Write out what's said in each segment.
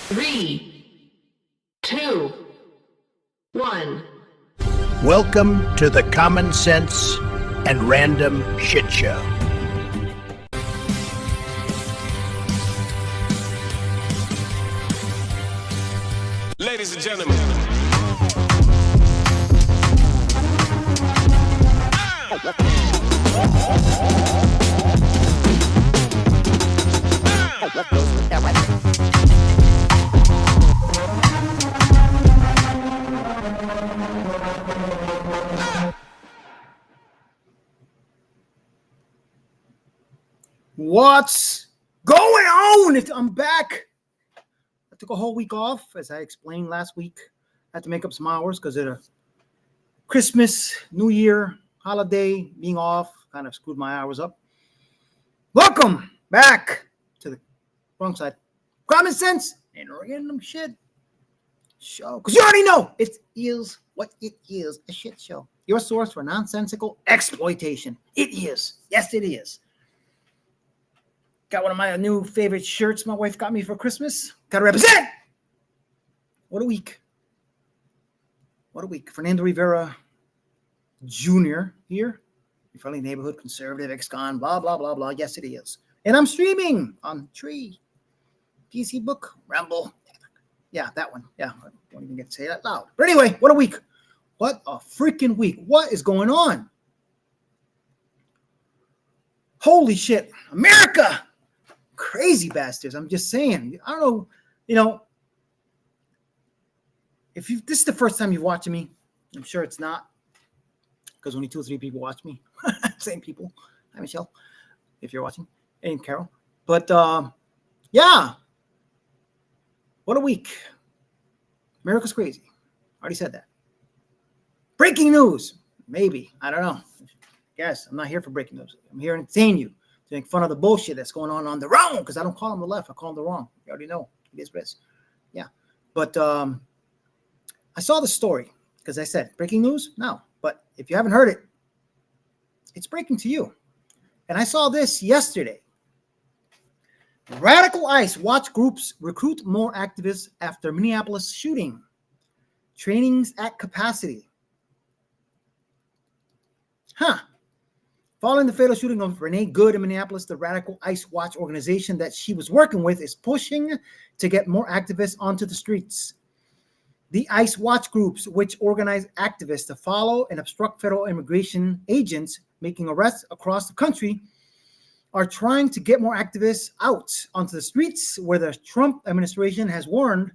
3, 2, 1. Welcome to the Common Sense and Random Shit Show. Ladies and gentlemen. What's going on? I'm back. I took a whole week off, as I explained last week. I had to make up some hours because of the Christmas, New Year, holiday, being off, kind of screwed my hours up. Welcome back to the wrong side. Common Sense and Random Shit Show. Because you already know it is what it is, a shit show. Your source for nonsensical exploitation. It is. Yes, it is. Got one of my new favorite shirts my wife got me for Christmas. Got to represent. What a week. What a week. Fernando Rivera Jr. here. Your friendly neighborhood conservative ex-con, blah, blah, blah, blah. Yes, it is. And I'm streaming on Tree, PC Book, Rumble. Yeah, that one. Yeah, I don't even get to say that loud. But anyway, what a week. What a freaking week. What is going on? Holy shit. America. Crazy bastards. I'm just saying. I don't know, if this is the first time you're watching me, I'm sure it's not, because only 2 or 3 people watch me. Same people. Hi, Michelle, if you're watching, and Carol. But yeah, what a week. America's crazy. Already said that. Breaking news. Maybe. I don't know. Yes, I'm not here for breaking news. I'm here to entertain you, to make fun of the bullshit that's going on the wrong, because I don't call them the left. I call them the wrong. You already know. It is Chris. Yeah. But I saw the story, because I said, breaking news? No. But if you haven't heard it, it's breaking to you. And I saw this yesterday. Radical ICE watch groups recruit more activists after Minneapolis shooting. Trainings at capacity. Following the fatal shooting of Renee Good in Minneapolis, the Radical ICE Watch organization that she was working with is pushing to get more activists onto the streets. The ICE Watch groups, which organize activists to follow and obstruct federal immigration agents making arrests across the country, are trying to get more activists out onto the streets, where the Trump administration has warned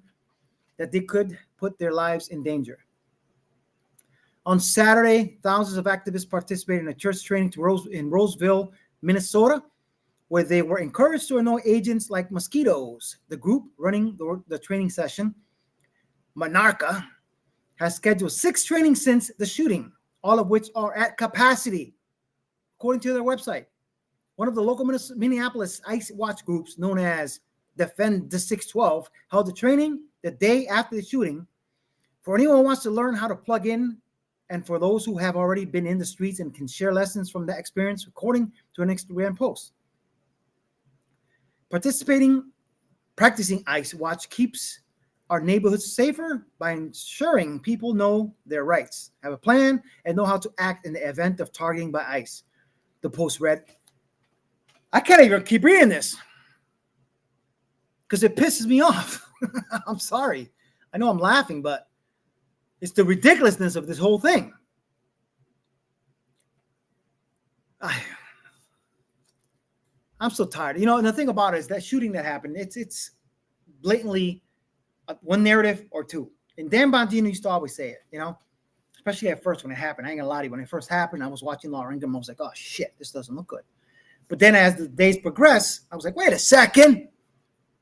that they could put their lives in danger. On Saturday, thousands of activists participated in a church training in Roseville, Minnesota, where they were encouraged to annoy agents like mosquitoes. The group running the training session, Monarcha, has scheduled 6 trainings since the shooting, all of which are at capacity, according to their website. One of the local Minneapolis ICE Watch groups, known as Defend the 612, held the training the day after the shooting. For anyone who wants to learn how to plug in, and for those who have already been in the streets and can share lessons from that experience, according to an Instagram post. Practicing ICE Watch keeps our neighborhoods safer by ensuring people know their rights, have a plan, and know how to act in the event of targeting by ICE. The post read. I can't even keep reading this because it pisses me off. I'm sorry. I know I'm laughing, but it's the ridiculousness of this whole thing. I'm so tired. And the thing about it is that shooting that happened, it's blatantly one narrative or two. And Dan Bongino used to always say it, especially at first when it happened. I ain't gonna lie to you. When it first happened, I was watching Law and Ingram. I was like, oh, shit, this doesn't look good. But then as the days progressed, I was like, wait a second.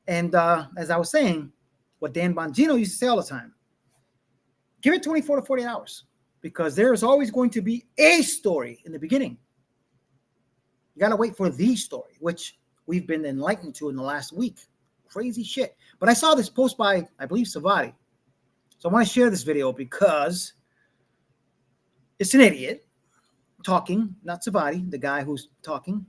And as I was saying, what Dan Bongino used to say all the time, give it 24 to 48 hours, because there is always going to be a story in the beginning. You got to wait for the story, which we've been enlightened to in the last week. Crazy shit. But I saw this post by, I believe, Savati. So I want to share this video because it's an idiot talking, not Savati, the guy who's talking.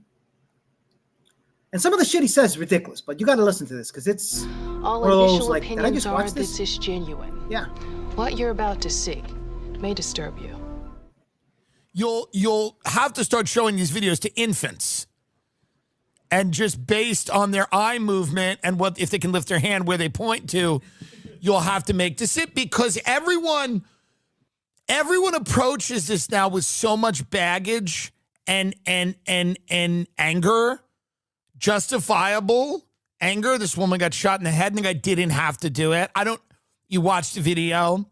And some of the shit he says is ridiculous, but you got to listen to this because it's All one of those, initial like, did I opinions just are watch this this? is genuine. Yeah. What you're about to see may disturb you. You'll have to start showing these videos to infants. And just based on their eye movement and what if they can lift their hand where they point to, you'll have to make decisions because everyone approaches this now with so much baggage and anger, justifiable anger. This woman got shot in the head and the guy didn't have to do it. You watched the video.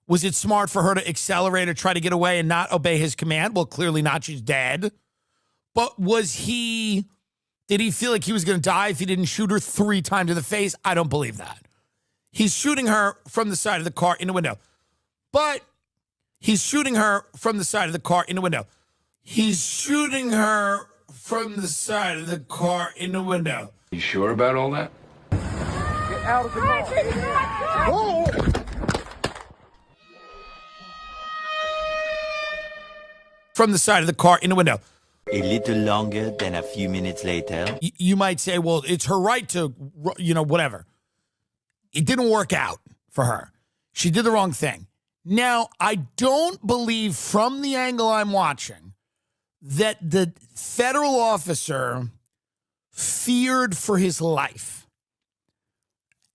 Was it smart for her to accelerate or try to get away and not obey his command? Well, clearly not. She's dead. But did he feel like he was going to die if he didn't shoot her 3 times in the face? I don't believe that. He's shooting her from the side of the car in the window. But he's shooting her from the side of the car in the window. He's shooting her from the side of the car in the window. You sure about all that? Get out of the car. From the side of the car in the window. A little longer than a few minutes later. You might say, well, it's her right to, whatever. It didn't work out for her. She did the wrong thing. Now, I don't believe from the angle I'm watching that the federal officer feared for his life.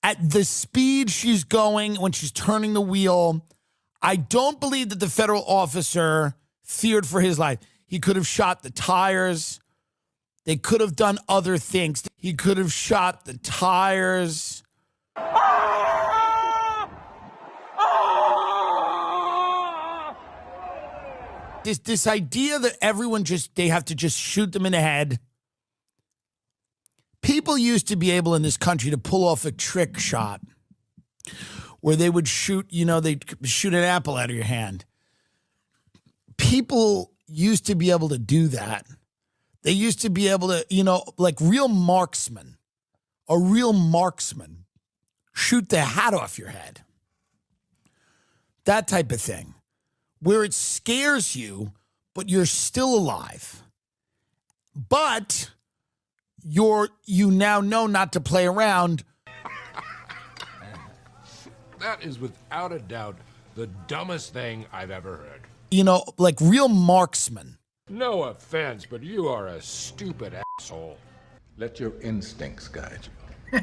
At the speed she's going when she's turning the wheel, I don't believe that the federal officer feared for his life. He could have shot the tires. They could have done other things. He could have shot the tires. This idea that everyone they have to just shoot them in the head. People used to be able in this country to pull off a trick shot where they would shoot, they'd shoot an apple out of your hand. People used to be able to do that. They used to be able to, like a real marksman, shoot the hat off your head. That type of thing, where it scares you, but you're still alive. But you now know not to play around. That is without a doubt the dumbest thing I've ever heard. Like real marksmen. No offense, but you are a stupid asshole. Let your instincts guide you.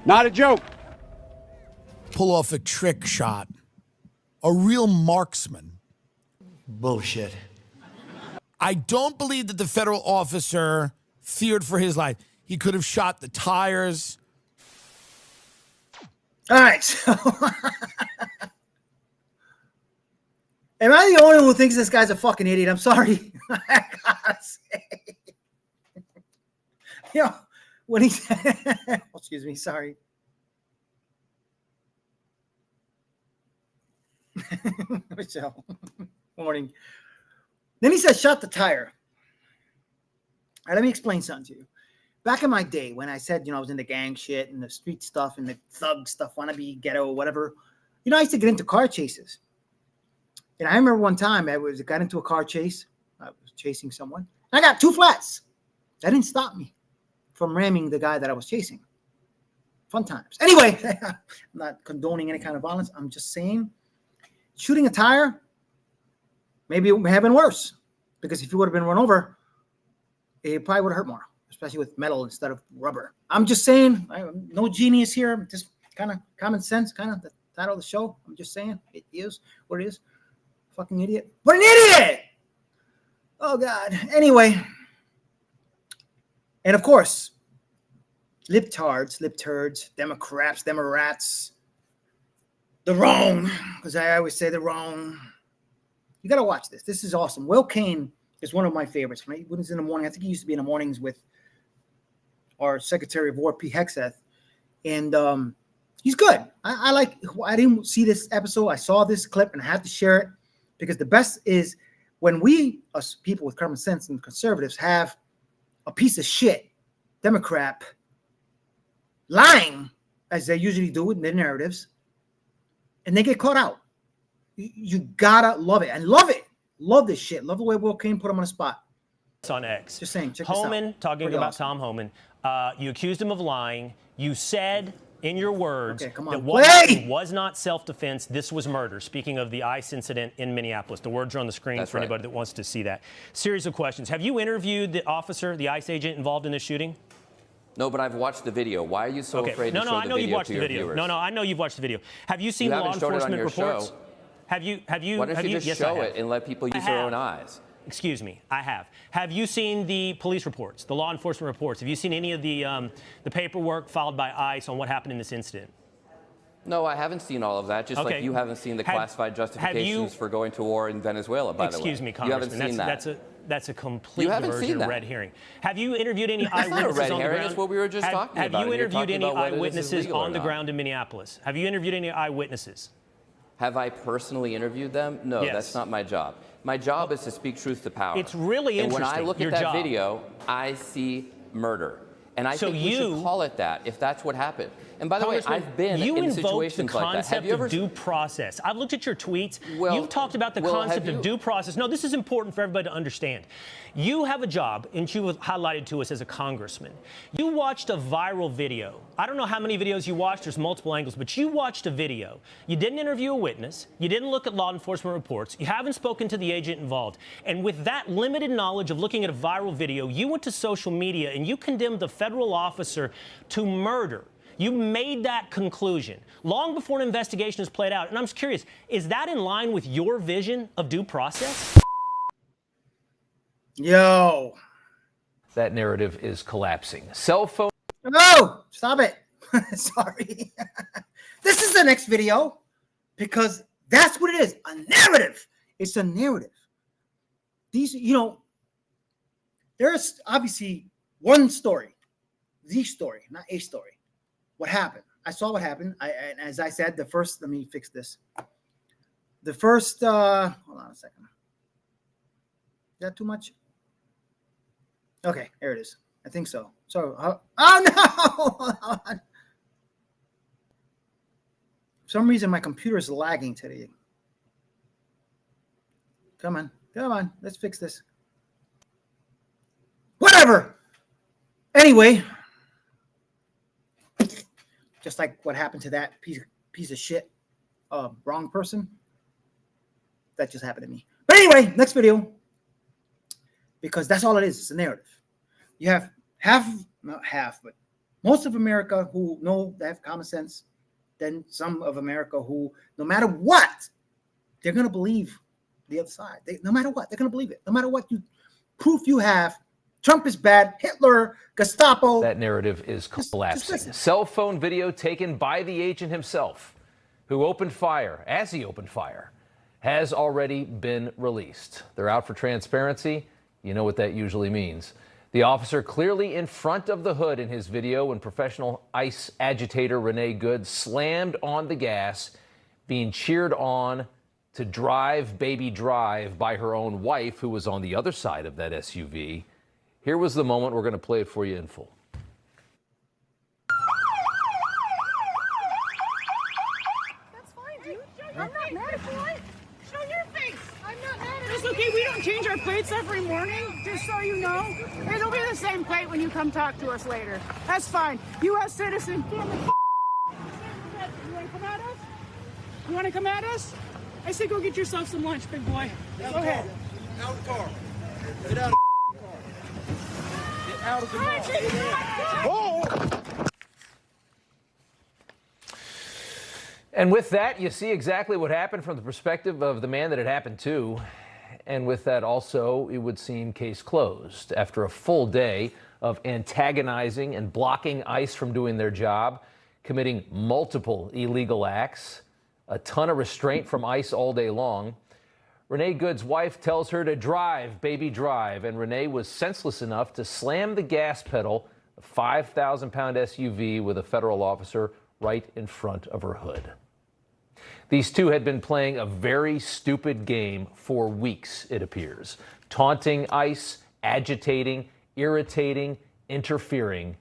Not a joke. Pull off a trick shot. A real marksman. Bullshit. I don't believe that the federal officer feared for his life. He could have shot the tires. All right. So, am I the only one who thinks this guy's a fucking idiot? I'm sorry. I gotta say. When he said, excuse me, sorry. Michelle, morning. Then he said, shot the tire. All right, let me explain something to you. Back in my day, when I said, I was in the gang shit and the street stuff and the thug stuff, wannabe ghetto, whatever, I used to get into car chases. And I remember one time I got into a car chase. I was chasing someone. And I got 2 flats. That didn't stop me from ramming the guy that I was chasing. Fun times. Anyway, I'm not condoning any kind of violence. I'm just saying, shooting a tire, maybe it would have been worse. Because if you would have been run over, it probably would have hurt more. Especially with metal instead of rubber. I'm just saying, I'm no genius here. I'm just kind of common sense, kind of the title of the show. I'm just saying, it is what it is. Fucking idiot. What an idiot! Oh, God. Anyway. And, of course, libtards, Democrats, the wrong, because I always say the wrong. You got to watch this. This is awesome. Will Kane is one of my favorites. When he's in the morning, I think he used to be in the mornings with our Secretary of War, P. Hexeth. And he's good. I didn't see this episode. I saw this clip and I had to share it because the best is when we, us people with common sense and conservatives, have a piece of shit Democrat lying, as they usually do in their narratives, and they get caught out. You gotta love it and love it. Love this shit. Love the way Will Kane put him on the spot. On X. Just saying, check this out. Homan, talking Pretty about awesome. Tom Homan, you accused him of lying. You said in your words Okay, come on, that what play! happened was not self-defense, this was murder. Speaking of the ICE incident in Minneapolis. The words are on the screen for anybody that wants to see that. Series of questions. Have you interviewed the officer, the ICE agent involved in this shooting? No, but I've watched the video. Why are you so afraid to show the video to your viewers? No, I know you've watched the video. No, I know you've watched the video. Have you seen law enforcement reports? Have you? Why don't you just show it and let people use their own eyes? Excuse me, I have. Have you seen the police reports, the law enforcement reports? Have you seen any of the paperwork filed by ICE on what happened in this incident? No, I haven't seen all of that, just like you haven't seen the classified justifications for going to war in Venezuela, by the way. Excuse me, Congressman. You haven't seen that. That's a complete diversion, a red herring. Have you interviewed any eyewitnesses on the ground? That's not a red herring. That's what we were just talking about. Have you interviewed any eyewitnesses on the ground in Minneapolis? Have you interviewed any eyewitnesses? Have I personally interviewed them? No, that's not my job. My job is to speak truth to power. It's really interesting. And when I look at that video, I see murder. And I think we should call it that, if that's what happened. And by the way, I've been in situations like that. Have you ever... You invoked the concept of due process. I've looked at your tweets. You've talked about the concept of due process. No, this is important for everybody to understand. You have a job, and you have highlighted to us as a congressman. You watched a viral video. I don't know how many videos you watched. There's multiple angles, but you watched a video. You didn't interview a witness. You didn't look at law enforcement reports. You haven't spoken to the agent involved. And with that limited knowledge of looking at a viral video, you went to social media and you condemned the federal officer to murder. You made that conclusion long before an investigation has played out. And I'm just curious, is that in line with your vision of due process? Yo. That narrative is collapsing. Cell phone. No, stop it. Sorry. This is the next video because that's what it is. A narrative. It's a narrative. These, there's obviously one story, the story, not a story. What happened? I saw what happened. And as I said, let me fix this. The first, hold on a second. Is that too much? Okay, there it is. I think so. So, oh no! For some reason, my computer is lagging today. Come on. Let's fix this. Whatever. Anyway. Just like what happened to that piece of shit, wrong person. That just happened to me. But anyway, next video. Because that's all it is. It's a narrative. You have not half, but most of America who know, they have common sense. Then some of America who, no matter what, they're going to believe the other side. No matter what, they're going to believe it. No matter what proof you have. Trump is bad, Hitler, Gestapo. That narrative is collapsing. Cell phone video taken by the agent himself, who opened fire, as he opened fire, has already been released. They're out for transparency. You know what that usually means. The officer clearly in front of the hood in his video when professional ICE agitator Renee Good slammed on the gas, being cheered on to drive, baby drive, by her own wife, who was on the other side of that SUV. Here was the moment. We're going to play it for you in full. That's fine, dude. I'm not mad at you. Show your face. I'm not mad at you. It's okay. We don't change our plates every morning, just so you know. It'll be the same plate when you come talk to us later. That's fine. U.S. citizen. You want to come at us? You want to come at us? I say go get yourself some lunch, big boy. Go ahead. Out of the car. Get out of out of the car. And with that, you see exactly what happened from the perspective of the man that it happened to. And with that also, it would seem case closed. After a full day of antagonizing and blocking ICE from doing their job, committing multiple illegal acts, a ton of restraint from ICE all day long, Renee Good's wife tells her to drive, baby drive, and Renee was senseless enough to slam the gas pedal, a 5,000-pound SUV with a federal officer right in front of her hood. These two had been playing a very stupid game for weeks, it appears, taunting ICE, agitating, irritating, interfering.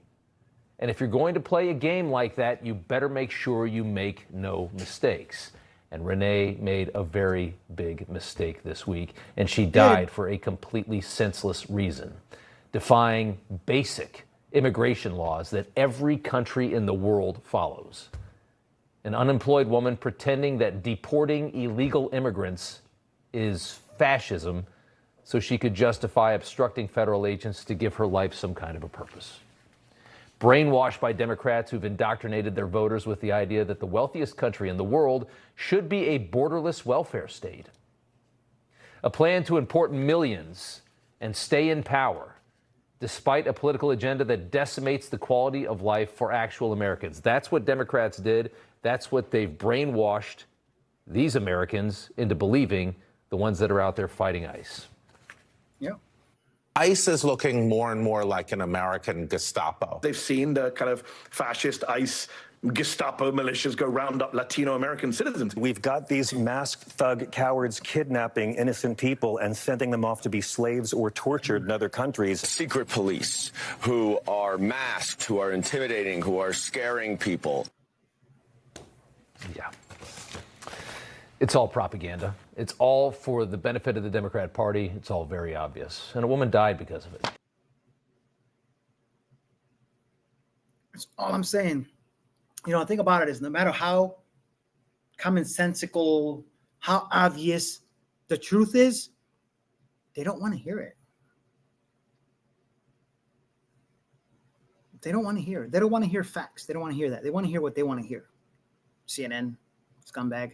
And if you're going to play a game like that, you better make sure you make no mistakes. And Renee made a very big mistake this week, and she died for a completely senseless reason, defying basic immigration laws that every country in the world follows. An unemployed woman pretending that deporting illegal immigrants is fascism so she could justify obstructing federal agents to give her life some kind of a purpose. Brainwashed by Democrats who've indoctrinated their voters with the idea that the wealthiest country in the world should be a borderless welfare state. A plan to import millions and stay in power, despite a political agenda that decimates the quality of life for actual Americans. That's what Democrats did. That's what they've brainwashed these Americans into believing, the ones that are out there fighting ICE. Yeah. ICE is looking more and more like an American Gestapo. They've seen the kind of fascist ICE Gestapo militias go round up Latino American citizens. We've got these masked thug cowards kidnapping innocent people and sending them off to be slaves or tortured in other countries. Secret police who are masked, who are intimidating, who are scaring people. Yeah. It's all propaganda. It's all for the benefit of the Democrat Party. It's all very obvious. And a woman died because of it. That's all I'm saying. You know, the thing about it is no matter how commonsensical, how obvious the truth is, they don't want to hear it. They don't want to hear it. They don't want to hear facts. They don't want to hear that. They want to hear what they want to hear. CNN, scumbag.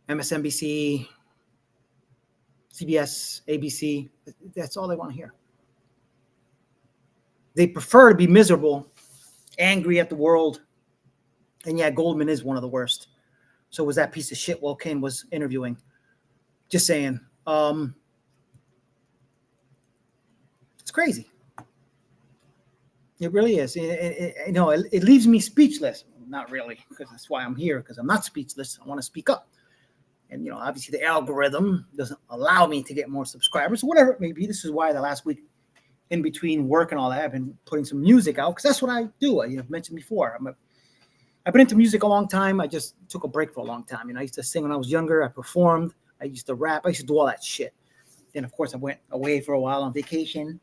MSNBC, CBS, ABC, that's all they want to hear. They prefer to be miserable, angry at the world, and yeah, Goldman is one of the worst. So was that piece of shit Will Kane was interviewing. Just saying. It's crazy. It really is. It leaves me speechless. Not really, because that's why I'm here, because I'm not speechless. I want to speak up. And, you know, obviously the algorithm doesn't allow me to get more subscribers, whatever it may be. This is why the last week in between work and all that, I've been putting some music out because that's what I do. I've mentioned before. I've been into music a long time. I just took a break for a long time. You know, I used to sing when I was younger. I performed. I used to rap. I used to do all that shit. Then, of course, I went away for a while on vacation.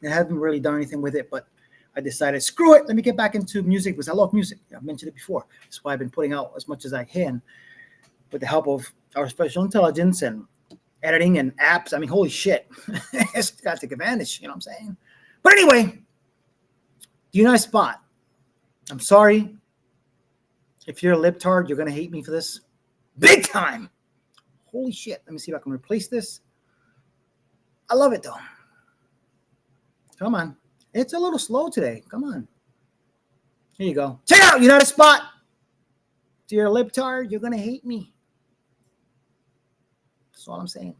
I haven't really done anything with it, but I decided, screw it. Let me get back into music because I love music. I've mentioned it before. That's why I've been putting out as much as I can. With the help of artificial intelligence and editing and apps. I mean, holy shit. It's got to take advantage, you know what I'm saying? But anyway, the United Spot. I'm sorry. If you're a libtard, you're going to hate me for this. Big time. Holy shit. Let me see if I can replace this. I love it, though. Come on. It's a little slow today. Come on. Here you go. Check out United Spot. If you're a libtard, you're going to hate me. That's all I'm saying.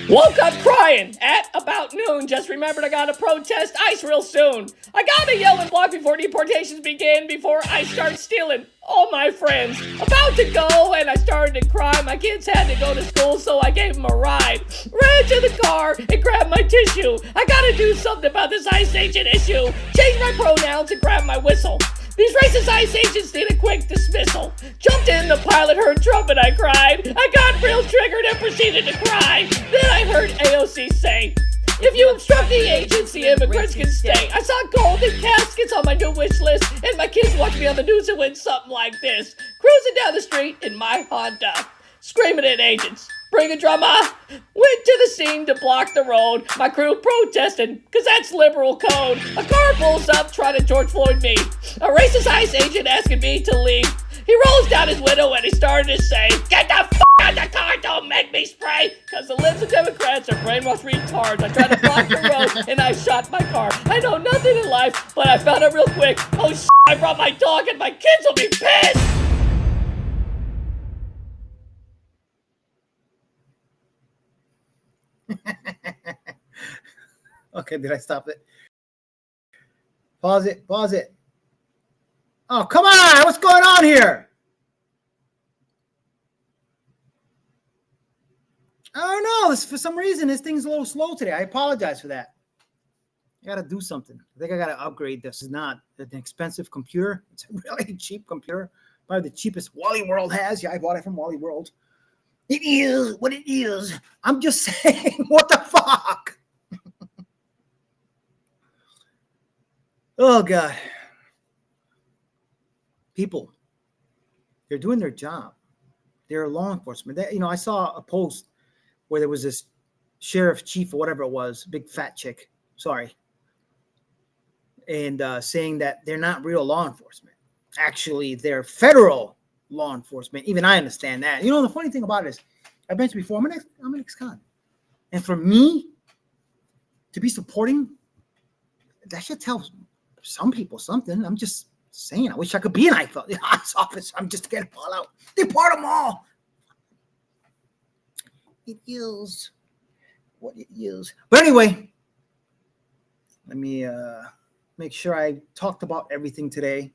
Woke up crying at about noon. Just remembered I gotta protest ICE real soon. I gotta yell and block before deportations begin, before ICE starts stealing all my friends. About to go and I started to cry. My kids had to go to school, so I gave them a ride. Ran to the car and grabbed my tissue. I gotta do something about this ICE agent issue. Change my pronouns and grab my whistle. These racist ICE agents need a quick dismissal. Jumped in the pilot, heard Trump and I cried. I got real triggered and proceeded to cry. Then I heard AOC say, if you obstruct the agency, immigrants can stay. I saw golden caskets on my new wish list, and my kids watch me on the news and win something like this. Cruising down the street in my Honda, screaming at agents. Bring a drama. Went to the scene to block the road. My crew protesting, cause that's liberal code. A car pulls up trying to George Floyd me. A racist ICE agent asking me to leave. He rolls down his window and he started to say, get the f*** out of the car, don't make me spray. Cause the libs of Democrats are brainwashed retards. I tried to block the road and I shot my car. I know nothing in life, but I found out real quick. Oh shit, I brought my dog and my kids will be pissed. Okay, did I stop it? Pause it. Oh, come on. What's going on here? I don't know. For some reason, this thing's a little slow today. I apologize for that. I got to do something. I think I got to upgrade this. It's not an expensive computer. It's a really cheap computer. Probably the cheapest Wally World has. Yeah, I bought it from Wally World. It is what it is. I'm just saying, what the fuck? Oh, God. People, they're doing their job. They're law enforcement. I saw a post where there was this sheriff chief or whatever it was, big fat chick, sorry, and saying that they're not real law enforcement. Actually, they're federal law enforcement. Even I understand that. The funny thing about it is, I mentioned before, I'm an ex-con. And for me to be supporting, that should tell some people something. I'm just saying, I wish I could be an ICE officer. I'm just getting all out. Deport them all. It is what it is. But anyway, let me make sure I talked about everything today.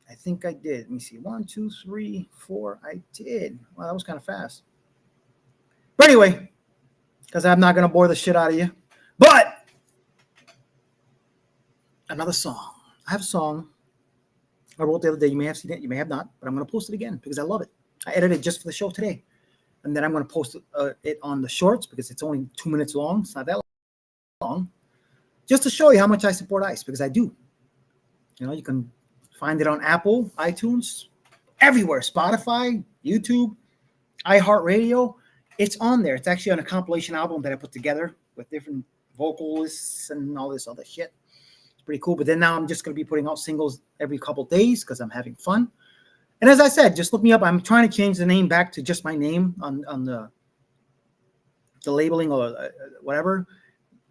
I think I did. Let me see. 1, 2, 3, 4. I did. Wow, that was kind of fast. But anyway, because I'm not going to bore the shit out of you. But another song. I have a song I wrote the other day. You may have seen it. You may have not. But I'm going to post it again because I love it. I edited it just for the show today. And then I'm going to post it on the shorts because it's only 2 minutes long. It's not that long. Just to show you how much I support ICE, because I do. You can find it on Apple, iTunes, everywhere. Spotify, YouTube, iHeartRadio. It's on there. It's actually on a compilation album that I put together with different vocalists and all this other shit. It's pretty cool. But then now I'm just going to be putting out singles every couple of days because I'm having fun. And as I said, just look me up. I'm trying to change the name back to just my name on the labeling or whatever,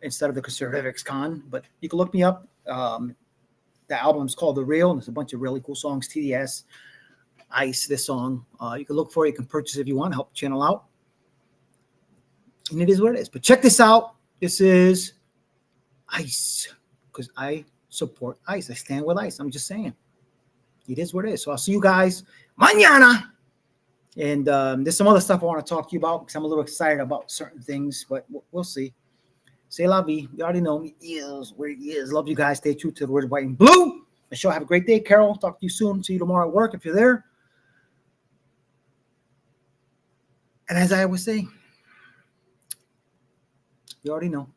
instead of the Conservative Ex-Con. But you can look me up. The album is called The Real, and there's a bunch of really cool songs. TDS, ICE, this song. You can look for it. You can purchase it if you want. Help the channel out. And it is what it is. But check this out. This is ICE, because I support ICE. I stand with ICE. I'm just saying. It is what it is. So I'll see you guys mañana. And there's some other stuff I want to talk to you about because I'm a little excited about certain things, but we'll see. C'est la vie. You already know me. It is where it is. Love you guys. Stay true to the word white and blue. Michelle, have a great day. Carol, talk to you soon. See you tomorrow at work if you're there. And as I always say, you already know.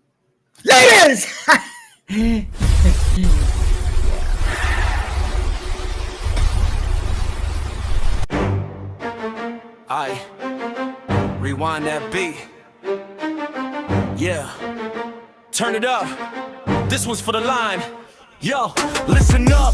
Ladies! I rewind that beat. Yeah. Turn it up. This one's for the line. Yo, listen up.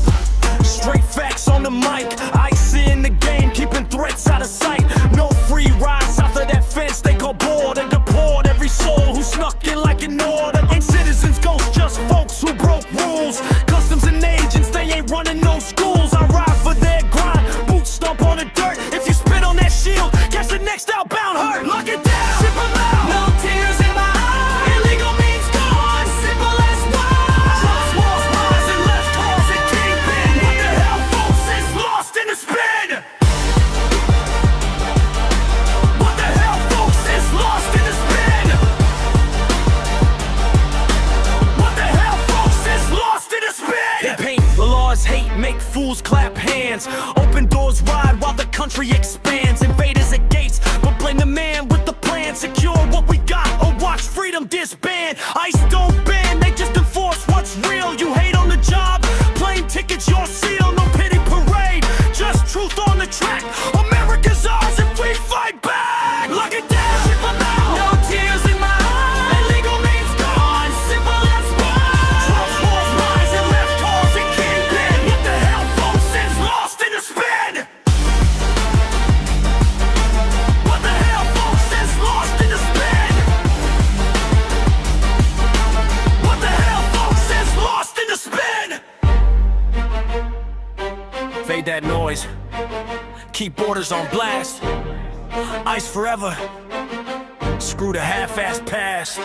Straight facts on the mic. ICE in the game, keeping threats out of sight. No free rides south of that fence. They go board and deport every soul who snuck in like an order. Ain't citizens, ghosts, just folks who broke rules. Customs and agents, they ain't running no schools. I ride for their grind, boots stomp on the dirt. If you spit on that shield, catch the next outbound hurt. Lock it down, ship 'em out. No tears in my eyes. Illegal means gone, simple as why. Trust walls rise and left holes and kingpin. What the hell, folks, is lost in the spin? What the hell, folks, is lost in the spin? What the hell, folks, is lost in the spin? They paint the laws hate, make fools clap hands. Open doors wide while the country expands. Invaders at gates, but blame the man with the plan. Secure what we got or watch freedom disband. ICE don't ban, they just enforce what's real. You hate on the job, plane tickets your seal. No pity parade, just truth on the track. America's ours if we fight back. Lock it down, ship 'em out. No tears in my eyes. Illegal means gone, simple as why. Trust wars rise and left holes and kingpin. What the hell, folks, is lost in the spin? What the hell, folks, is lost in the spin? What the hell, folks, is lost in the spin? Fade that noise. Keep borders on blast. ICE forever. Screw the half-assed past.